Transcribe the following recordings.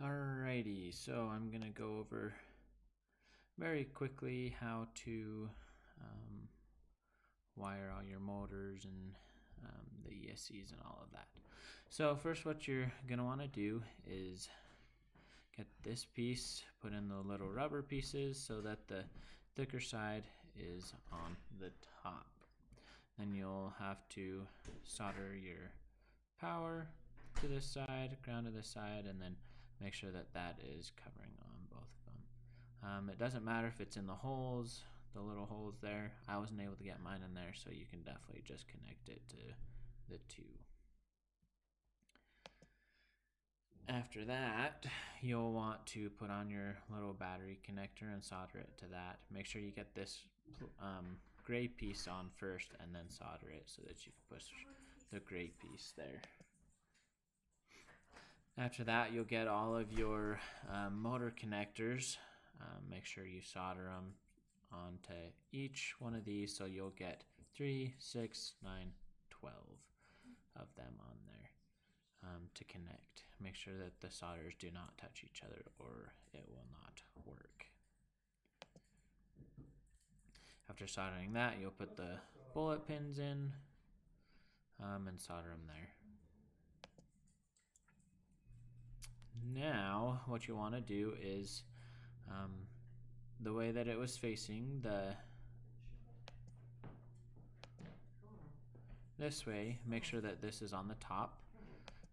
Alrighty, so I'm going to go over very quickly how to wire all your motors and the ESCs and all of that. So first what you're going to want to do is get this piece, put in the little rubber pieces so that the thicker side is on the top. Then you'll have to solder your power to this side, ground to this side, and then make sure that that is covering on both of them. It doesn't matter if it's in the holes, the little holes there. I wasn't able to get mine in there, so you can definitely just connect it to the two. After that, you'll want to put on your little battery connector and solder it to that. Make sure you get this gray piece on first and then solder it so that you can push the gray piece there. After that, you'll get all of your motor connectors. Make sure you solder them onto each one of these, so you'll get 3, 6, 9, 12 of them on there to connect. Make sure that the solders do not touch each other or it will not work. After soldering that, you'll put the bullet pins in and solder them there. Now, what you want to do is the way that it was facing, this way, make sure that this is on the top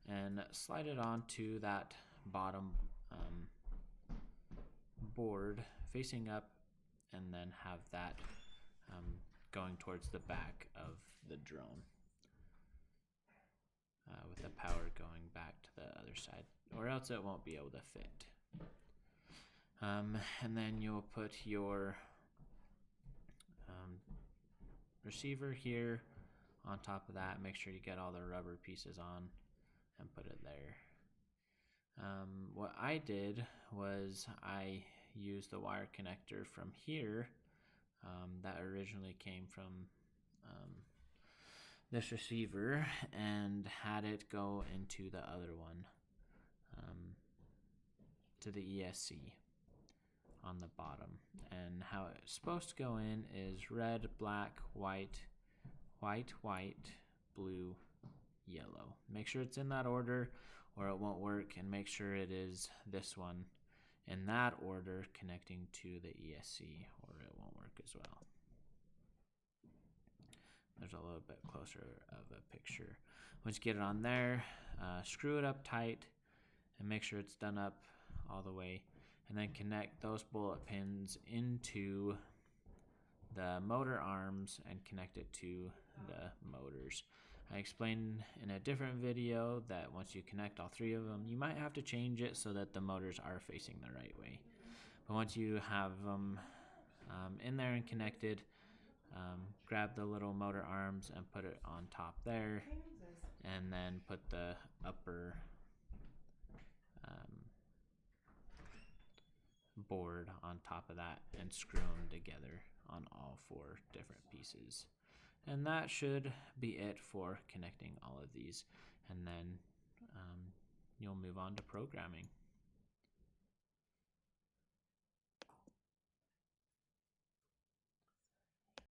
and slide it onto that bottom board facing up, and then have that going towards the back of the drone with the power going back to the other side, or else it won't be able to fit. And then you'll put your receiver here on top of that. Make sure you get all the rubber pieces on and put it there. What I did was I used the wire connector from here that originally came from this receiver and had it go into the other one, to the ESC on the bottom. And how it's supposed to go in is red, black, white, white, white, blue, yellow. Make sure it's in that order or it won't work, and make sure it is this one in that order connecting to the ESC or it won't work as well. There's a little bit closer of a picture. Once you get it on there, screw it up tight and make sure it's done up all the way, and then connect those bullet pins into the motor arms and connect it to the motors. I explained in a different video that once you connect all three of them, you might have to change it so that the motors are facing the right way. But once you have them in there and connected, grab the little motor arms and put it on top there, and then put the upper board on top of that and screw them together on all 4 different pieces. And that should be it for connecting all of these, and then you'll move on to programming.